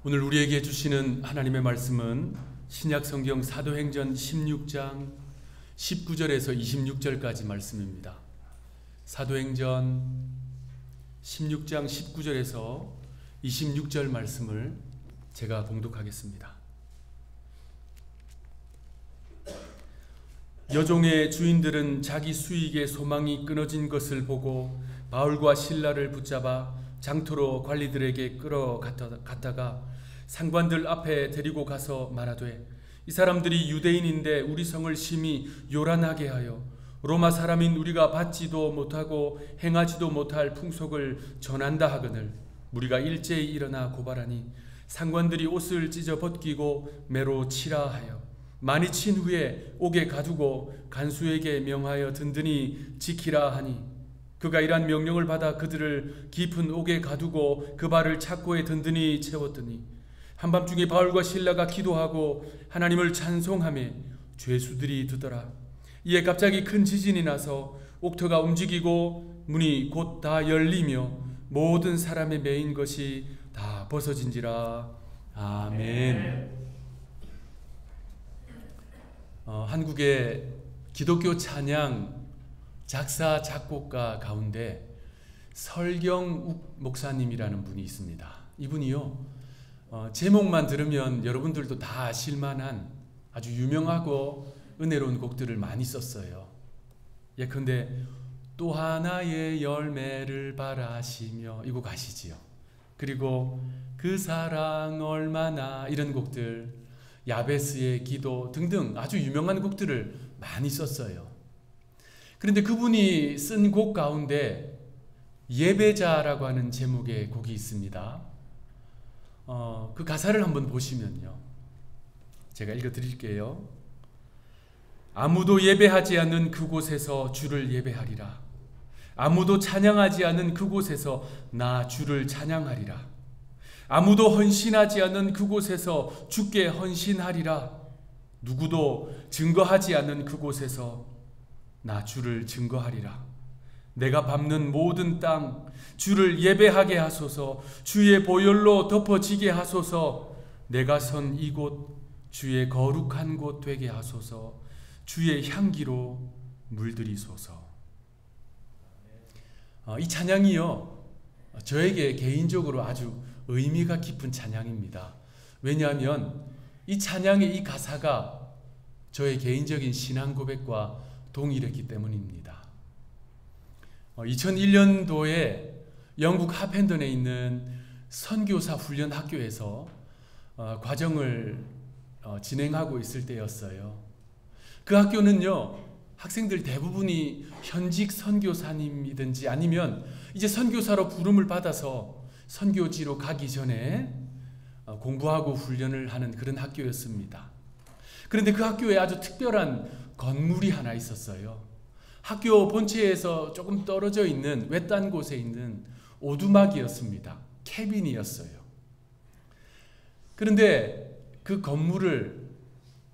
오늘 우리에게 주시는 하나님의 말씀은 신약성경 사도행전 16장 19절에서 26절까지 말씀입니다. 사도행전 16장 19절에서 26절 말씀을 제가 봉독하겠습니다. 여종의 주인들은 자기 수익의 소망이 끊어진 것을 보고 바울과 실라를 붙잡아 장터로 관리들에게 끌어갔다가 상관들 앞에 데리고 가서 말하되, 이 사람들이 유대인인데 우리 성을 심히 요란하게 하여 로마 사람인 우리가 받지도 못하고 행하지도 못할 풍속을 전한다 하거늘 우리가 일제히 일어나 고발하니 상관들이 옷을 찢어 벗기고 매로 치라 하여 많이 친 후에 옥에 가두고 간수에게 명하여 든든히 지키라 하니, 그가 이러한 명령을 받아 그들을 깊은 옥에 가두고 그 발을 착고에 든든히 채웠더니 한밤중에 바울과 실라가 기도하고 하나님을 찬송하며 죄수들이 듣더라. 이에 갑자기 큰 지진이 나서 옥터가 움직이고 문이 곧 다 열리며 모든 사람의 매인 것이 다 벗어진지라. 아멘. 한국의 기독교 찬양 작사 작곡가 가운데 설경욱 목사님이라는 분이 있습니다. 이분이요, 제목만 들으면 여러분들도 다 아실만한 아주 유명하고 은혜로운 곡들을 많이 썼어요. 예컨대 또 하나의 열매를 바라시며 이 곡 아시지요? 그리고 그 사랑 얼마나, 이런 곡들, 야베스의 기도 등등 아주 유명한 곡들을 많이 썼어요. 그런데 그분이 쓴 곡 가운데 예배자라고 하는 제목의 곡이 있습니다. 그 가사를 한번 보시면요, 제가 읽어드릴게요. 아무도 예배하지 않는 그곳에서 주를 예배하리라. 아무도 찬양하지 않는 그곳에서 나 주를 찬양하리라. 아무도 헌신하지 않는 그곳에서 주께 헌신하리라. 누구도 증거하지 않는 그곳에서 나 주를 증거하리라. 내가 밟는 모든 땅 주를 예배하게 하소서. 주의 보혈로 덮어지게 하소서. 내가 선 이곳 주의 거룩한 곳 되게 하소서. 주의 향기로 물들이소서. 이 찬양이요, 저에게 개인적으로 아주 의미가 깊은 찬양입니다. 왜냐하면 이 찬양의 이 가사가 저의 개인적인 신앙 고백과 동일했기 때문입니다. 2001년도에 영국 하펜던에 있는 선교사 훈련 학교에서 과정을 진행하고 있을 때였어요. 그 학교는요, 학생들 대부분이 현직 선교사님이든지 아니면 이제 선교사로 부름을 받아서 선교지로 가기 전에 공부하고 훈련을 하는 그런 학교였습니다. 그런데 그 학교에 아주 특별한 건물이 하나 있었어요. 학교 본체에서 조금 떨어져 있는 외딴 곳에 있는 오두막이었습니다. 캐빈이었어요. 그런데 그 건물을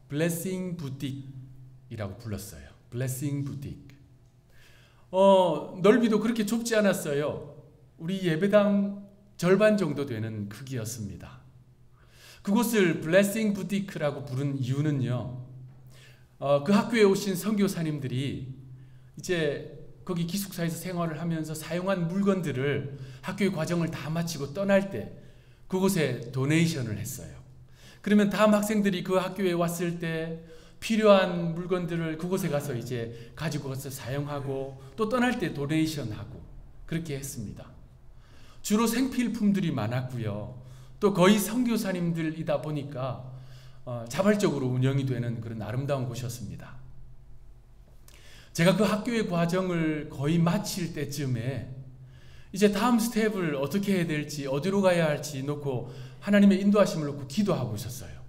블레싱 부틱이라고 불렀어요. 블레싱 부틱. 넓이도 그렇게 좁지 않았어요. 우리 예배당 절반 정도 되는 크기였습니다. 그곳을 블레싱 부티크라고 부른 이유는요, 그 학교에 오신 선교사님들이 이제 거기 기숙사에서 생활을 하면서 사용한 물건들을 학교의 과정을 다 마치고 떠날 때 그곳에 도네이션을 했어요. 그러면 다음 학생들이 그 학교에 왔을 때 필요한 물건들을 그곳에 가서 이제 가지고 가서 사용하고 또 떠날 때 도네이션하고 그렇게 했습니다. 주로 생필품들이 많았고요. 또 거의 선교사님들이다 보니까 자발적으로 운영이 되는 그런 아름다운 곳이었습니다. 제가 그 학교의 과정을 거의 마칠 때쯤에 이제 다음 스텝을 어떻게 해야 될지, 어디로 가야 할지 놓고 하나님의 인도하심을 놓고 기도하고 있었어요.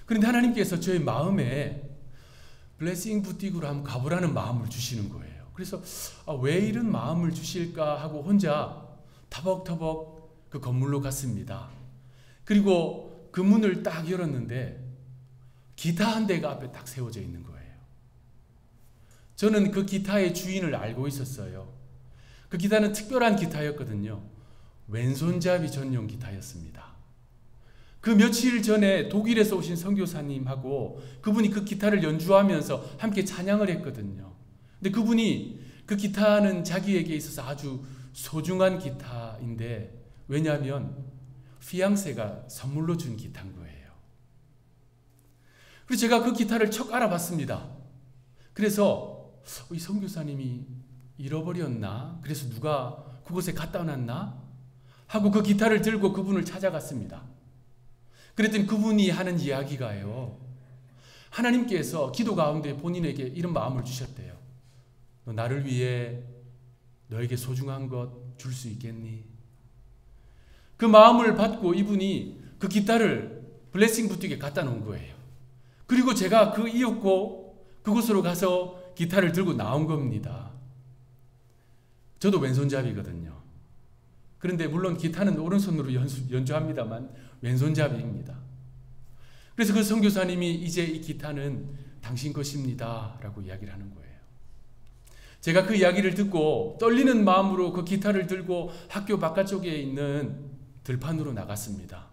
그런데 하나님께서 저의 마음에 블레싱 부틱으로 한번 가보라는 마음을 주시는 거예요. 그래서 왜 이런 마음을 주실까 하고 혼자 터벅터벅 그 건물로 갔습니다. 그리고 그 문을 딱 열었는데 기타 한 대가 앞에 딱 세워져 있는 거예요. 저는 그 기타의 주인을 알고 있었어요. 그 기타는 특별한 기타였거든요. 왼손잡이 전용 기타였습니다. 그 며칠 전에 독일에서 오신 선교사님하고 그분이 그 기타를 연주하면서 함께 찬양을 했거든요. 근데 그분이 그 기타는 자기에게 있어서 아주 소중한 기타인데, 왜냐하면 피앙세가 선물로 준 기타인 거예요. 그래서 제가 그 기타를 척 알아봤습니다. 그래서 이 선교사님이 잃어버렸나? 그래서 누가 그곳에 갖다 놨나? 하고 그 기타를 들고 그분을 찾아갔습니다. 그랬더니 그분이 하는 이야기가요, 하나님께서 기도 가운데 본인에게 이런 마음을 주셨대요. 너 나를 위해 너에게 소중한 것 줄 수 있겠니? 그 마음을 받고 이분이 그 기타를 블레싱 부티크에 갖다 놓은 거예요. 그리고 제가 그 이윽고 그곳으로 가서 기타를 들고 나온 겁니다. 저도 왼손잡이거든요. 그런데 물론 기타는 오른손으로 연주합니다만 왼손잡이입니다. 그래서 그 선교사님이 이제 이 기타는 당신 것입니다 라고 이야기를 하는 거예요. 제가 그 이야기를 듣고 떨리는 마음으로 그 기타를 들고 학교 바깥쪽에 있는 들판으로 나갔습니다.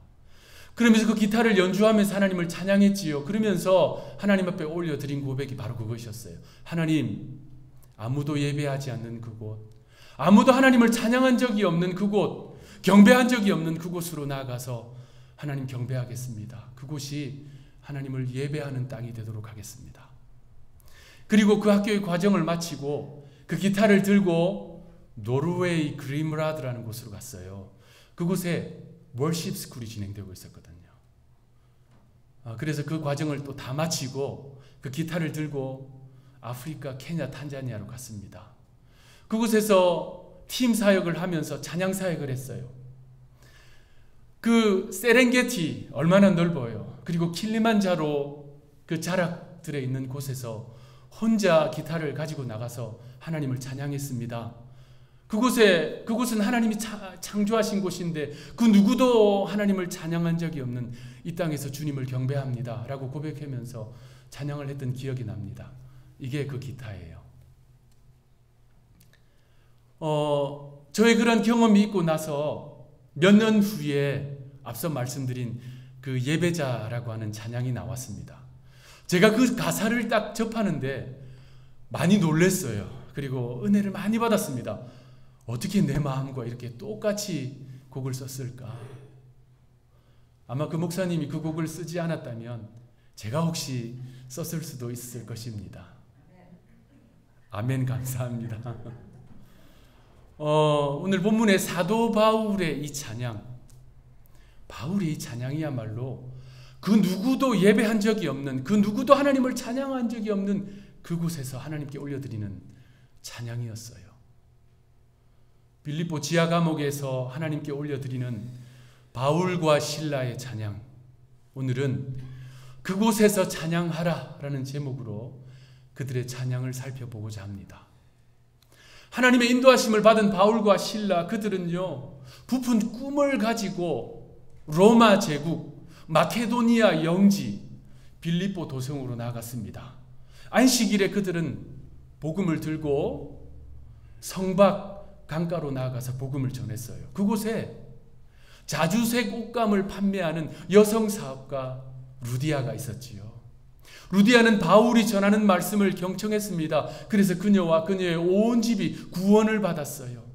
그러면서 그 기타를 연주하면서 하나님을 찬양했지요. 그러면서 하나님 앞에 올려드린 고백이 바로 그것이었어요. 하나님, 아무도 예배하지 않는 그곳, 아무도 하나님을 찬양한 적이 없는 그곳, 경배한 적이 없는 그곳으로 나아가서 하나님 경배하겠습니다. 그곳이 하나님을 예배하는 땅이 되도록 하겠습니다. 그리고 그 학교의 과정을 마치고 그 기타를 들고 노르웨이 그림라드라는 곳으로 갔어요. 그곳에 월십 스쿨이 진행되고 있었거든요. 그래서 그 과정을 또 다 마치고 그 기타를 들고 아프리카, 케냐, 탄자니아로 갔습니다. 그곳에서 팀 사역을 하면서 찬양 사역을 했어요. 그 세렝게티 얼마나 넓어요. 그리고 킬리만자로 그 자락들에 있는 곳에서 혼자 기타를 가지고 나가서 하나님을 찬양했습니다. 그곳은 하나님이 창조하신 곳인데 그 누구도 하나님을 찬양한 적이 없는 이 땅에서 주님을 경배합니다 라고 고백하면서 찬양을 했던 기억이 납니다. 이게 그 기타예요. 저의 그런 경험이 있고 나서 몇 년 후에 앞서 말씀드린 그 예배자라고 하는 찬양이 나왔습니다. 제가 그 가사를 딱 접하는데 많이 놀랐어요. 그리고 은혜를 많이 받았습니다. 어떻게 내 마음과 이렇게 똑같이 곡을 썼을까? 아마 그 목사님이 그 곡을 쓰지 않았다면 제가 혹시 썼을 수도 있을 것입니다. 아멘, 감사합니다. 오늘 본문의 사도 바울의 이 찬양, 바울의 이 찬양이야말로 그 누구도 예배한 적이 없는, 그 누구도 하나님을 찬양한 적이 없는 그곳에서 하나님께 올려드리는 찬양이었어요. 빌립보 지하 감옥에서 하나님께 올려드리는 바울과 실라의 찬양, 오늘은 그곳에서 찬양하라 라는 제목으로 그들의 찬양을 살펴보고자 합니다. 하나님의 인도하심을 받은 바울과 실라, 그들은요 부푼 꿈을 가지고 로마 제국, 마케도니아 영지, 빌립보 도성으로 나갔습니다. 안식일에 그들은 복음을 들고 성박 강가로 나아가서 복음을 전했어요. 그곳에 자주색 옷감을 판매하는 여성 사업가 루디아가 있었지요. 루디아는 바울이 전하는 말씀을 경청했습니다. 그래서 그녀와 그녀의 온 집이 구원을 받았어요.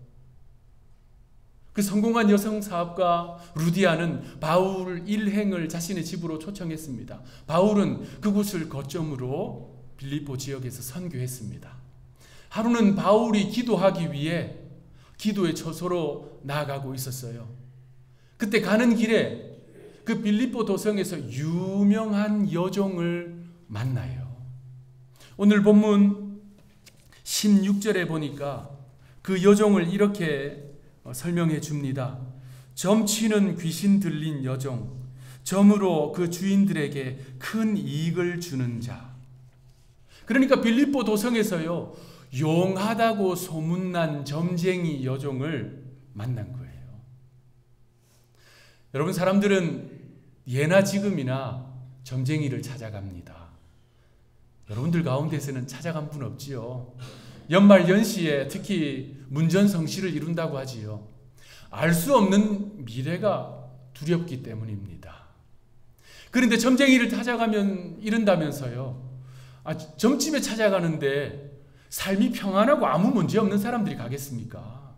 그 성공한 여성 사업가 루디아는 바울 일행을 자신의 집으로 초청했습니다. 바울은 그곳을 거점으로 빌립보 지역에서 선교했습니다. 하루는 바울이 기도하기 위해 기도의 처소로 나아가고 있었어요. 그때 가는 길에 그 빌립보 도성에서 유명한 여종을 만나요. 오늘 본문 16절에 보니까 그 여종을 이렇게 설명해 줍니다. 점치는 귀신 들린 여종, 점으로 그 주인들에게 큰 이익을 주는 자. 그러니까 빌립보 도성에서요 용하다고 소문난 점쟁이 여종을 만난 거예요. 여러분, 사람들은 예나 지금이나 점쟁이를 찾아갑니다. 여러분들 가운데서는 찾아간 분 없지요? 연말 연시에 특히 문전성시를 이룬다고 하지요. 알 수 없는 미래가 두렵기 때문입니다. 그런데 점쟁이를 찾아가면 이른다면서요. 점집에 찾아가는데 삶이 평안하고 아무 문제 없는 사람들이 가겠습니까?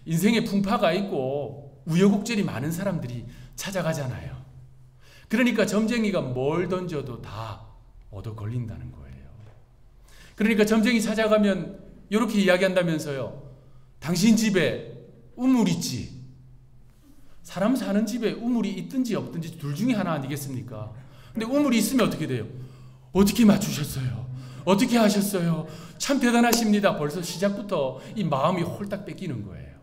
인생에 풍파가 있고 우여곡절이 많은 사람들이 찾아가잖아요. 그러니까 점쟁이가 뭘 던져도 다 얻어 걸린다는 거예요. 그러니까 점쟁이 찾아가면 이렇게 이야기한다면서요. 당신 집에 우물 있지? 사람 사는 집에 우물이 있든지 없든지 둘 중에 하나 아니겠습니까? 근데 우물이 있으면 어떻게 돼요? 어떻게 맞추셨어요? 어떻게 하셨어요? 참 대단하십니다. 벌써 시작부터 이 마음이 홀딱 뺏기는 거예요.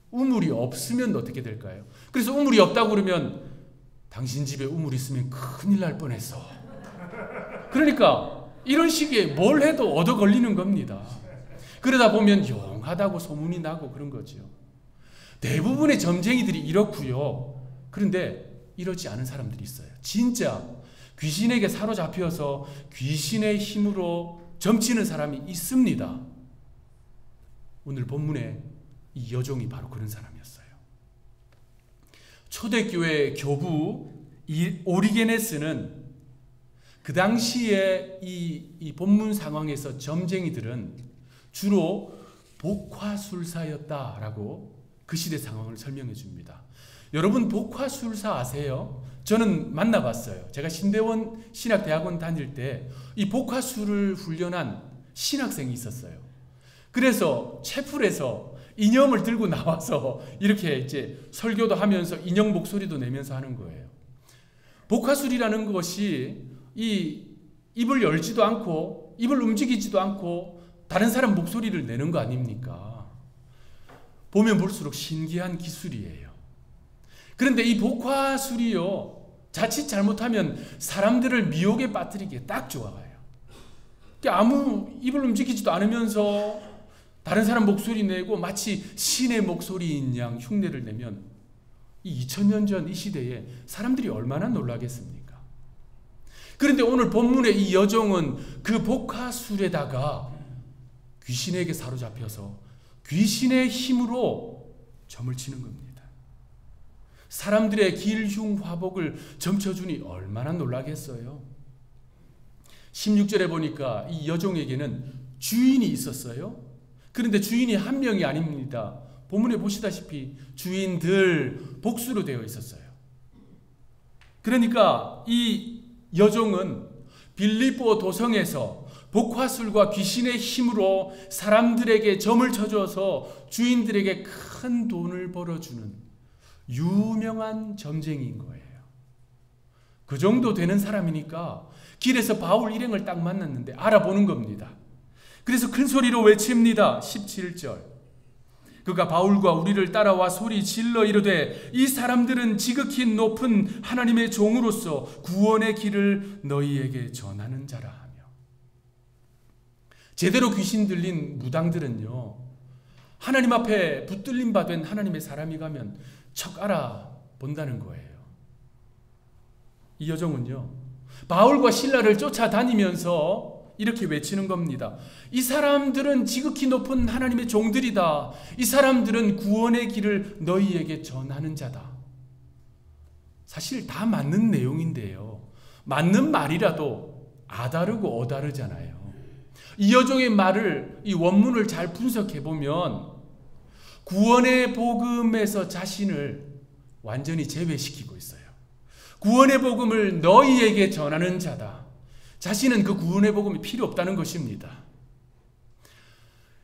우물이 없으면 어떻게 될까요? 그래서 우물이 없다고 그러면 당신 집에 우물 있으면 큰일 날 뻔했어. 그러니까 이런 식의 뭘 해도 얻어 걸리는 겁니다. 그러다 보면 용하다고 소문이 나고 그런 거죠. 대부분의 점쟁이들이 이렇고요. 그런데 이렇지 않은 사람들이 있어요. 진짜 귀신에게 사로잡혀서 귀신의 힘으로 점치는 사람이 있습니다. 오늘 본문에 이 여종이 바로 그런 사람이었어요. 초대교회 교부 오리게네스는 그 당시에 이 본문 상황에서 점쟁이들은 주로 복화술사였다라고 그 시대 상황을 설명해 줍니다. 여러분 복화술사 아세요? 저는 만나봤어요. 제가 신대원 신학대학원 다닐 때 이 복화술을 훈련한 신학생이 있었어요. 그래서 채플에서 인형을 들고 나와서 이렇게 이제 설교도 하면서 인형 목소리도 내면서 하는 거예요. 복화술이라는 것이 이 입을 열지도 않고 입을 움직이지도 않고 다른 사람 목소리를 내는 거 아닙니까? 보면 볼수록 신기한 기술이에요. 그런데 이 복화술이요, 자칫 잘못하면 사람들을 미혹에 빠뜨리기에 딱 좋아요. 아무 입을 움직이지도 않으면서 다른 사람 목소리 내고 마치 신의 목소리인 양 흉내를 내면 이 2000년 전 이 시대에 사람들이 얼마나 놀라겠습니까? 그런데 오늘 본문의 이 여종은 그 복화술에다가 귀신에게 사로잡혀서 귀신의 힘으로 점을 치는 겁니다. 사람들의 길흉화복을 점쳐주니 얼마나 놀라겠어요. 16절에 보니까 이 여종에게는 주인이 있었어요. 그런데 주인이 한 명이 아닙니다. 본문에 보시다시피 주인들 복수로 되어 있었어요. 그러니까 이 여종은 빌립보 도성에서 복화술과 귀신의 힘으로 사람들에게 점을 쳐줘서 주인들에게 큰 돈을 벌어주는 유명한 점쟁이인 거예요. 그 정도 되는 사람이니까 길에서 바울 일행을 딱 만났는데 알아보는 겁니다. 그래서 큰 소리로 외칩니다. 17절. 그가 바울과 우리를 따라와 소리 질러 이르되 이 사람들은 지극히 높은 하나님의 종으로서 구원의 길을 너희에게 전하는 자라 하며. 제대로 귀신 들린 무당들은요, 하나님 앞에 붙들림 받은 하나님의 사람이 가면 척 알아본다는 거예요. 이 여종은요, 바울과 실라를 쫓아다니면서 이렇게 외치는 겁니다. 이 사람들은 지극히 높은 하나님의 종들이다. 이 사람들은 구원의 길을 너희에게 전하는 자다. 사실 다 맞는 내용인데요, 맞는 말이라도 아다르고 어다르잖아요. 이 여종의 말을, 이 원문을 잘 분석해 보면 구원의 복음에서 자신을 완전히 제외시키고 있어요. 구원의 복음을 너희에게 전하는 자다. 자신은 그 구원의 복음이 필요 없다는 것입니다.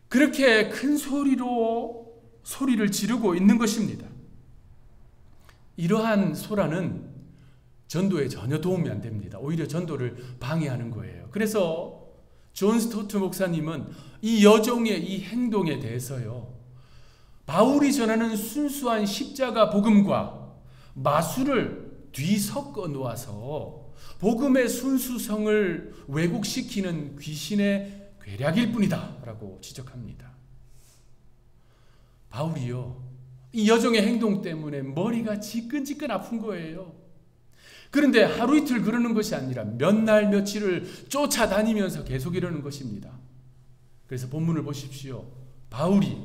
그렇게 큰 소리로 소리를 지르고 있는 것입니다. 이러한 소란은 전도에 전혀 도움이 안 됩니다. 오히려 전도를 방해하는 거예요. 그래서 존 스토트 목사님은 이 여종의 이 행동에 대해서요, 바울이 전하는 순수한 십자가 복음과 마술을 뒤섞어 놓아서 복음의 순수성을 왜곡시키는 귀신의 괴략일 뿐이다 라고 지적합니다. 바울이요, 이 여종의 행동 때문에 머리가 지끈지끈 아픈 거예요. 그런데 하루 이틀 그러는 것이 아니라 몇 날 며칠을 쫓아다니면서 계속 이러는 것입니다. 그래서 본문을 보십시오. 바울이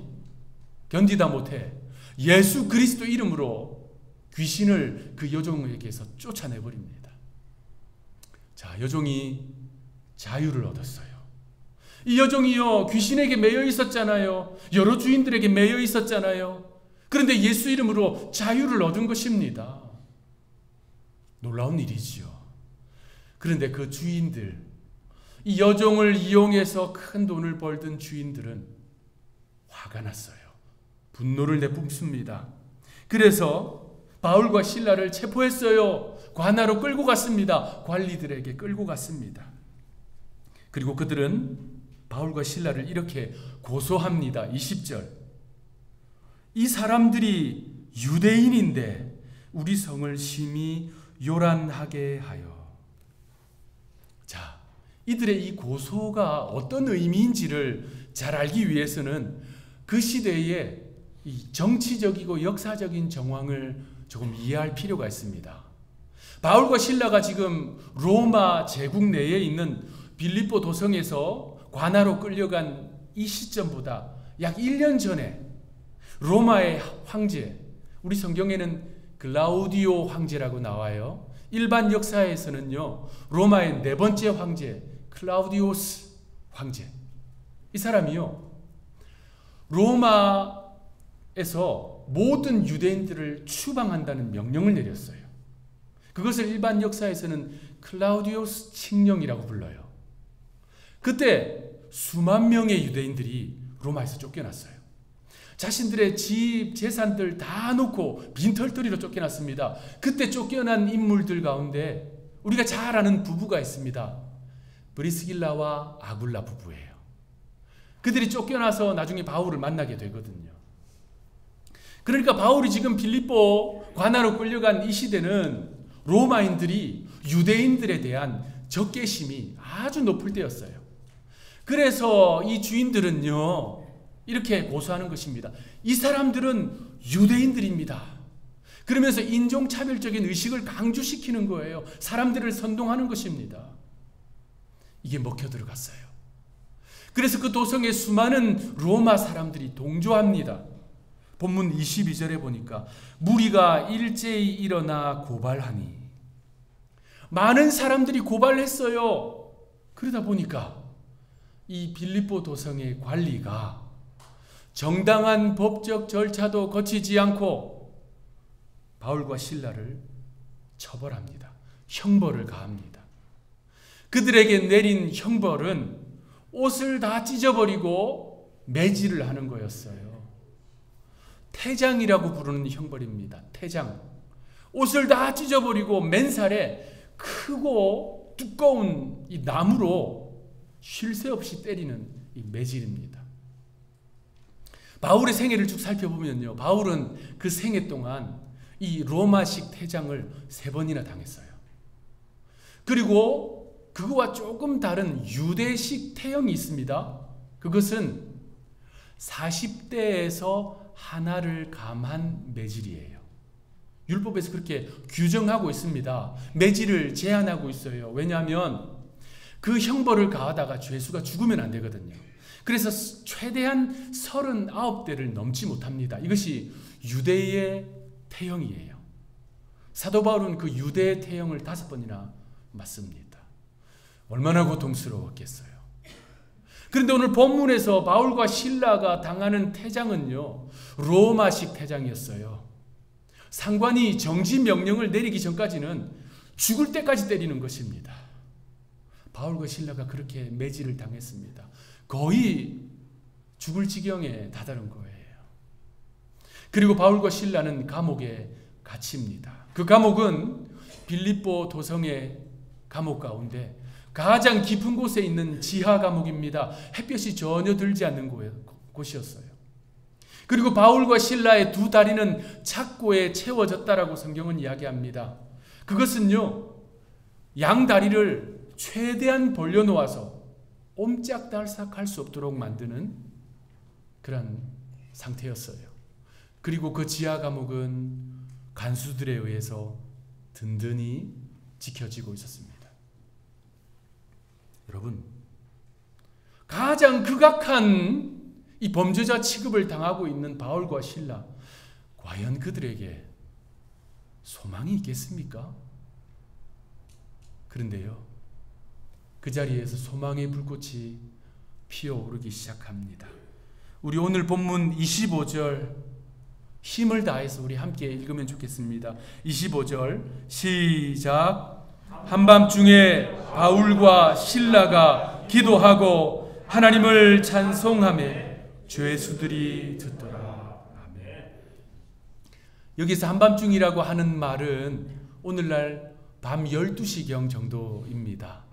견디다 못해 예수 그리스도 이름으로 귀신을 그 여종에게서 쫓아내버립니다. 자, 여종이 자유를 얻었어요. 이 여종이요, 귀신에게 매여 있었잖아요. 여러 주인들에게 매여 있었잖아요. 그런데 예수 이름으로 자유를 얻은 것입니다. 놀라운 일이지요. 그런데 그 주인들, 이 여종을 이용해서 큰 돈을 벌던 주인들은 화가 났어요. 분노를 내뿜습니다. 그래서 바울과 실라를 체포했어요. 관하로 끌고 갔습니다. 관리들에게 끌고 갔습니다. 그리고 그들은 바울과 실라를 이렇게 고소합니다. 20절. 이 사람들이 유대인인데 우리 성을 심히 요란하게 하여. 자, 이들의 이 고소가 어떤 의미인지를 잘 알기 위해서는 그 시대의 이 정치적이고 역사적인 정황을 조금 이해할 필요가 있습니다. 바울과 실라가 지금 로마 제국 내에 있는 빌립보 도성에서 관하로 끌려간 이 시점보다 약 1년 전에 로마의 황제, 우리 성경에는 글라우디오 황제라고 나와요. 일반 역사에서는요, 로마의 네 번째 황제 클라우디오스 황제, 이 사람이요 로마에서 모든 유대인들을 추방한다는 명령을 내렸어요. 그것을 일반 역사에서는 클라우디오스 칙령이라고 불러요. 그때 수만 명의 유대인들이 로마에서 쫓겨났어요. 자신들의 집, 재산들 다 놓고 빈털터리로 쫓겨났습니다. 그때 쫓겨난 인물들 가운데 우리가 잘 아는 부부가 있습니다. 브리스길라와 아굴라 부부예요. 그들이 쫓겨나서 나중에 바울을 만나게 되거든요. 그러니까 바울이 지금 빌립보 관하로 끌려간 이 시대는 로마인들이 유대인들에 대한 적개심이 아주 높을 때였어요. 그래서 이 주인들은요, 이렇게 고소하는 것입니다. 이 사람들은 유대인들입니다. 그러면서 인종차별적인 의식을 강조시키는 거예요. 사람들을 선동하는 것입니다. 이게 먹혀 들어갔어요. 그래서 그 도성에 수많은 로마 사람들이 동조합니다. 본문 22절에 보니까 무리가 일제히 일어나 고발하니, 많은 사람들이 고발했어요. 그러다 보니까 이 빌립보 도성의 관리가 정당한 법적 절차도 거치지 않고 바울과 실라를 처벌합니다. 형벌을 가합니다. 그들에게 내린 형벌은 옷을 다 찢어버리고 매질을 하는 거였어요. 태장이라고 부르는 형벌입니다. 태장. 옷을 다 찢어버리고 맨살에 크고 두꺼운 이 나무로 쉴 새 없이 때리는 이 매질입니다. 바울의 생애를 쭉 살펴보면요, 바울은 그 생애 동안 이 로마식 태장을 3번이나 당했어요. 그리고 그거와 조금 다른 유대식 태형이 있습니다. 그것은 40대에서 하나를 감한 매질이에요. 율법에서 그렇게 규정하고 있습니다. 매질을 제한하고 있어요. 왜냐하면 그 형벌을 가하다가 죄수가 죽으면 안 되거든요. 그래서 최대한 39대를 넘지 못합니다. 이것이 유대의 태형이에요. 사도 바울은 그 유대의 태형을 5번이나 맞습니다. 얼마나 고통스러웠겠어요. 그런데 오늘 본문에서 바울과 실라가 당하는 태장은요, 로마식 태장이었어요. 상관이 정지 명령을 내리기 전까지는 죽을 때까지 때리는 것입니다. 바울과 실라가 그렇게 매질을 당했습니다. 거의 죽을 지경에 다다른 거예요. 그리고 바울과 실라는 감옥에 갇힙니다. 그 감옥은 빌립보 도성의 감옥 가운데 가장 깊은 곳에 있는 지하 감옥입니다. 햇볕이 전혀 들지 않는 곳이었어요. 그리고 바울과 실라의 2 다리는 착고에 채워졌다라고 성경은 이야기합니다. 그것은요, 양 다리를 최대한 벌려놓아서 옴짝달싹할 수 없도록 만드는 그런 상태였어요. 그리고 그 지하 감옥은 간수들에 의해서 든든히 지켜지고 있었습니다. 여러분, 가장 극악한 이 범죄자 취급을 당하고 있는 바울과 실라, 과연 그들에게 소망이 있겠습니까? 그런데요, 그 자리에서 소망의 불꽃이 피어오르기 시작합니다. 우리 오늘 본문 25절 힘을 다해서 우리 함께 읽으면 좋겠습니다. 25절 시작. 한밤중에 바울과 실라가 기도하고 하나님을 찬송하며 죄수들이 듣더라. 아멘. 여기서 한밤중이라고 하는 말은 오늘날 밤 12시경 정도입니다.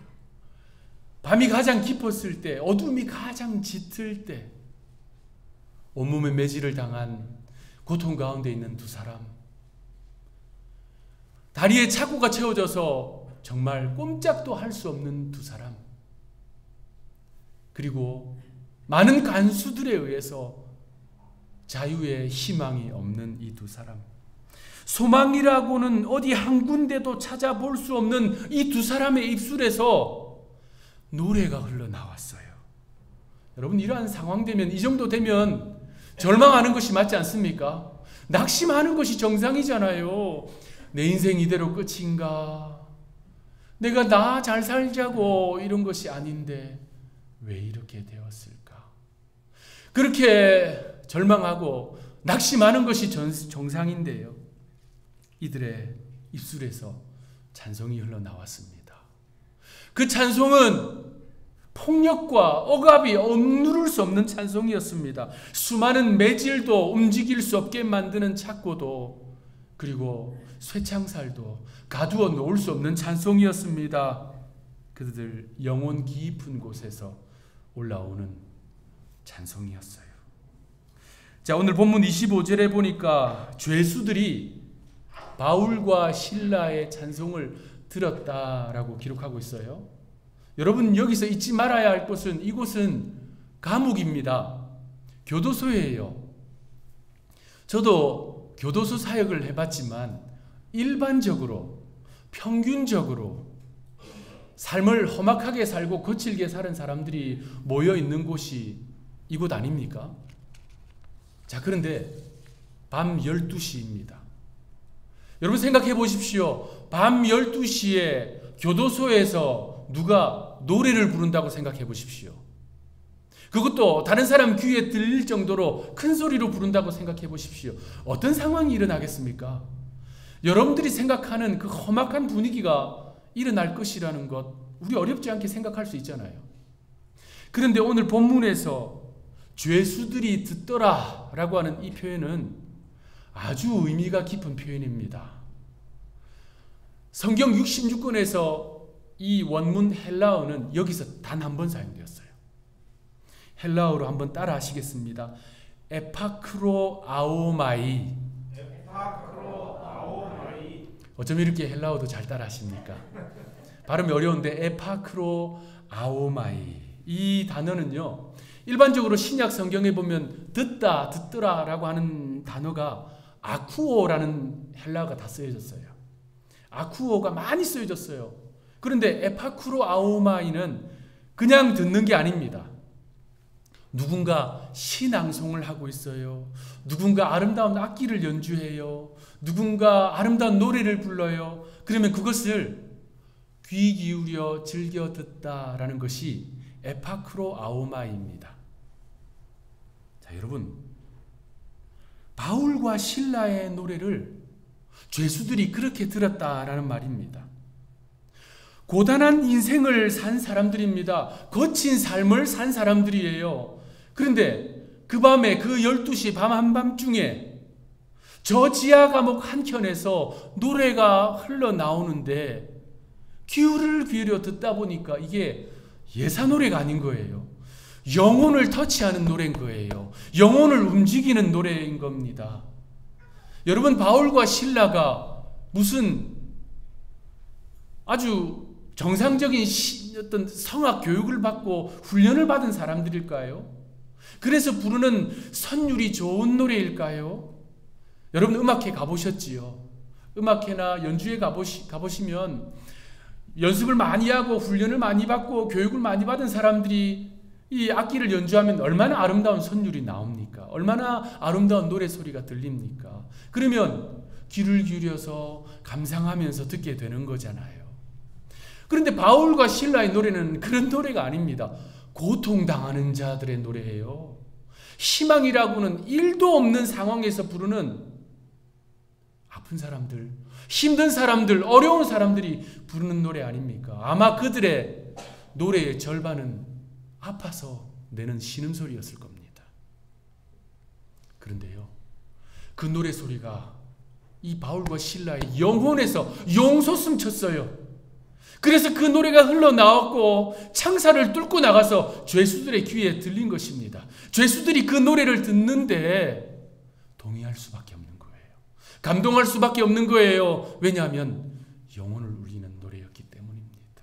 밤이 가장 깊었을 때, 어둠이 가장 짙을 때, 온몸에 매질을 당한 고통 가운데 있는 두 사람, 다리에 차고가 채워져서 정말 꼼짝도 할 수 없는 두 사람, 그리고 많은 간수들에 의해서 자유의 희망이 없는 이 두 사람, 소망이라고는 어디 한 군데도 찾아볼 수 없는 이 두 사람의 입술에서 노래가 흘러나왔어요. 여러분, 이러한 상황 되면, 이 정도 되면 절망하는 것이 맞지 않습니까? 낙심하는 것이 정상이잖아요. 내 인생 이대로 끝인가? 내가 나 잘 살자고 이런 것이 아닌데 왜 이렇게 되었을까? 그렇게 절망하고 낙심하는 것이 정상인데요, 이들의 입술에서 찬송이 흘러나왔습니다. 그 찬송은 폭력과 억압이 억누를 수 없는 찬송이었습니다. 수많은 매질도 움직일 수 없게 만드는 착고도, 그리고 쇠창살도 가두어 놓을 수 없는 찬송이었습니다. 그들 영혼 깊은 곳에서 올라오는 찬송이었어요. 자, 오늘 본문 25절에 보니까 죄수들이 바울과 실라의 찬송을 들었다라고 기록하고 있어요. 여러분, 여기서 잊지 말아야 할 것은, 이곳은 감옥입니다. 교도소예요. 저도 교도소 사역을 해봤지만 일반적으로, 평균적으로 삶을 험악하게 살고 거칠게 사는 사람들이 모여 있는 곳이 이곳 아닙니까? 자, 그런데 밤 12시입니다. 여러분 생각해 보십시오. 밤 12시에 교도소에서 누가 노래를 부른다고 생각해 보십시오. 그것도 다른 사람 귀에 들릴 정도로 큰 소리로 부른다고 생각해 보십시오. 어떤 상황이 일어나겠습니까? 여러분들이 생각하는 그 험악한 분위기가 일어날 것이라는 것, 우리 어렵지 않게 생각할 수 있잖아요. 그런데 오늘 본문에서 죄수들이 듣더라 라고 하는 이 표현은 아주 의미가 깊은 표현입니다. 성경 66권에서 이 원문 헬라어는 여기서 단 한 번 사용되었어요. 헬라어로 한번 따라 하시겠습니다. 에파크로 아오마이. 어쩜 이렇게 헬라어도 잘 따라 하십니까? 발음이 어려운데 에파크로 아오마이, 이 단어는요, 일반적으로 신약 성경에 보면 듣다, 듣더라 라고 하는 단어가 아쿠오라는 헬라어가 다 쓰여졌어요. 아쿠오가 많이 쓰여졌어요. 그런데 에파크로 아오마이는 그냥 듣는 게 아닙니다. 누군가 시낭송을 하고 있어요. 누군가 아름다운 악기를 연주해요. 누군가 아름다운 노래를 불러요. 그러면 그것을 귀 기울여 즐겨 듣다라는 것이 에파크로 아오마이입니다. 자, 여러분, 바울과 실라의 노래를 죄수들이 그렇게 들었다라는 말입니다. 고단한 인생을 산 사람들입니다. 거친 삶을 산 사람들이에요. 그런데 그 밤에, 그 12시 밤 한밤중에 저 지하 감옥 한켠에서 노래가 흘러나오는데 귀를 기울여 듣다 보니까 이게 예사 노래가 아닌 거예요. 영혼을 터치하는 노래인 거예요. 영혼을 움직이는 노래인 겁니다. 여러분, 바울과 실라가 무슨 아주 정상적인 어떤 성악 교육을 받고 훈련을 받은 사람들일까요? 그래서 부르는 선율이 좋은 노래일까요? 여러분, 음악회 가보셨지요? 음악회나 연주회 가보시면 연습을 많이 하고 훈련을 많이 받고 교육을 많이 받은 사람들이 이 악기를 연주하면 얼마나 아름다운 선율이 나옵니까? 얼마나 아름다운 노래 소리가 들립니까? 그러면 귀를 기울여서 감상하면서 듣게 되는 거잖아요. 그런데 바울과 실라의 노래는 그런 노래가 아닙니다. 고통당하는 자들의 노래예요. 희망이라고는 1도 없는 상황에서 부르는 아픈 사람들, 힘든 사람들, 어려운 사람들이 부르는 노래 아닙니까? 아마 그들의 노래의 절반은 아파서 내는 신음소리였을 겁니다. 그런데요, 그 노래 소리가 이 바울과 실라의 영혼에서 용솟음 쳤어요. 그래서 그 노래가 흘러나왔고 창사를 뚫고 나가서 죄수들의 귀에 들린 것입니다. 죄수들이 그 노래를 듣는데 동의할 수밖에 없는 거예요. 감동할 수밖에 없는 거예요. 왜냐하면 영혼을 울리는 노래였기 때문입니다.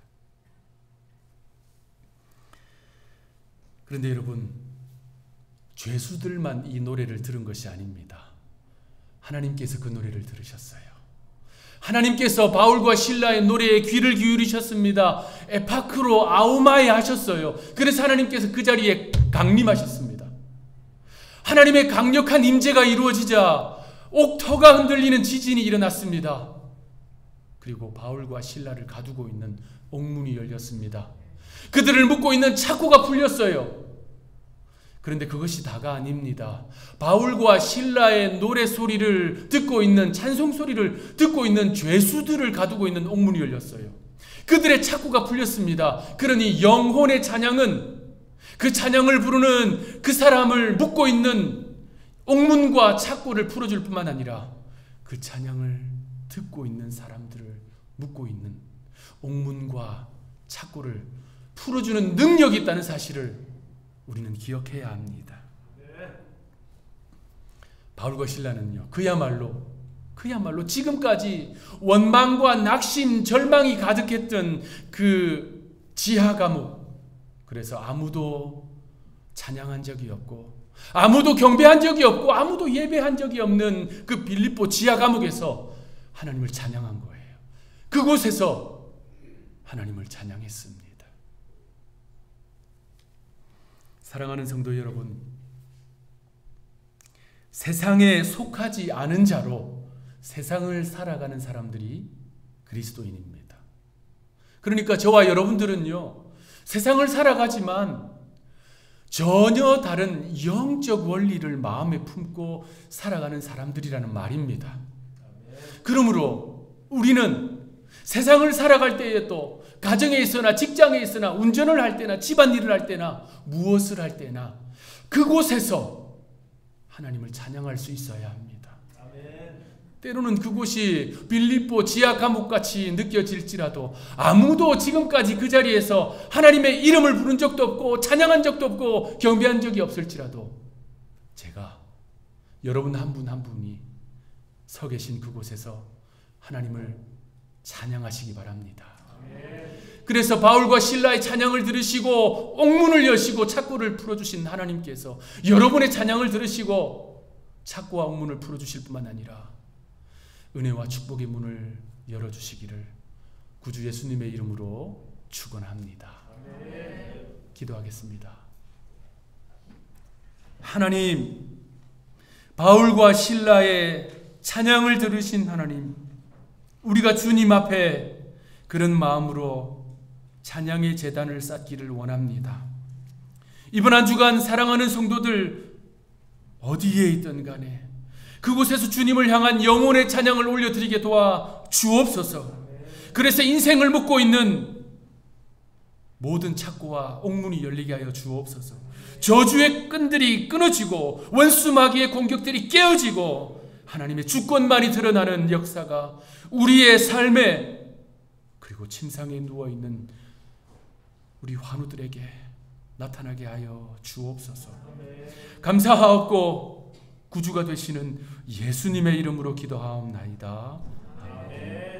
그런데 여러분, 죄수들만 이 노래를 들은 것이 아닙니다. 하나님께서 그 노래를 들으셨어요. 하나님께서 바울과 실라의 노래에 귀를 기울이셨습니다. 에파크로 아우마에 하셨어요. 그래서 하나님께서 그 자리에 강림하셨습니다. 하나님의 강력한 임재가 이루어지자 옥터가 흔들리는 지진이 일어났습니다. 그리고 바울과 실라를 가두고 있는 옥문이 열렸습니다. 그들을 묶고 있는 차고가 풀렸어요. 그런데 그것이 다가 아닙니다. 바울과 실라의 노래 소리를 듣고 있는, 찬송 소리를 듣고 있는 죄수들을 가두고 있는 옥문이 열렸어요. 그들의 차고가 풀렸습니다. 그러니 영혼의 찬양은 그 찬양을 부르는 그 사람을 묶고 있는 옥문과 차고를 풀어줄 뿐만 아니라 그 찬양을 듣고 있는 사람들을 묶고 있는 옥문과 차고를 풀어주는 능력이 있다는 사실을 우리는 기억해야 합니다. 바울과 실라는요, 그야말로 지금까지 원망과 낙심, 절망이 가득했던 그 지하 감옥, 그래서 아무도 찬양한 적이 없고 아무도 경배한 적이 없고 아무도 예배한 적이 없는 그 빌립보 지하 감옥에서 하나님을 찬양한 거예요. 그곳에서 하나님을 찬양했습니다. 사랑하는 성도 여러분, 세상에 속하지 않은 자로 세상을 살아가는 사람들이 그리스도인입니다. 그러니까 저와 여러분들은요, 세상을 살아가지만 전혀 다른 영적 원리를 마음에 품고 살아가는 사람들이라는 말입니다. 그러므로 우리는 세상을 살아갈 때에도 가정에 있으나 직장에 있으나 운전을 할 때나 집안일을 할 때나 무엇을 할 때나 그곳에서 하나님을 찬양할 수 있어야 합니다. 때로는 그곳이 빌립보 지하 감옥같이 느껴질지라도 아무도 지금까지 그 자리에서 하나님의 이름을 부른 적도 없고 찬양한 적도 없고 경배한 적이 없을지라도 제가 여러분 한 분 한 분이 서 계신 그곳에서 하나님을 찬양하시기 바랍니다. 그래서 바울과 실라의 찬양을 들으시고 옥문을 여시고 창고를 풀어주신 하나님께서 여러분의 찬양을 들으시고 창고와 옥문을 풀어주실 뿐만 아니라 은혜와 축복의 문을 열어주시기를 구주 예수님의 이름으로 축원합니다. 기도하겠습니다. 하나님, 바울과 실라의 찬양을 들으신 하나님, 우리가 주님 앞에 그런 마음으로 찬양의 제단을 쌓기를 원합니다. 이번 한 주간 사랑하는 성도들 어디에 있든 간에 그곳에서 주님을 향한 영혼의 찬양을 올려드리게 도와 주옵소서. 그래서 인생을 묻고 있는 모든 착고와 옥문이 열리게 하여 주옵소서. 저주의 끈들이 끊어지고 원수 마귀의 공격들이 깨어지고 하나님의 주권만이 드러나는 역사가 우리의 삶에 그리고 침상에 누워있는 우리 환우들에게 나타나게 하여 주옵소서. 감사하옵고 구주가 되시는 예수님의 이름으로 기도하옵나이다. 아멘.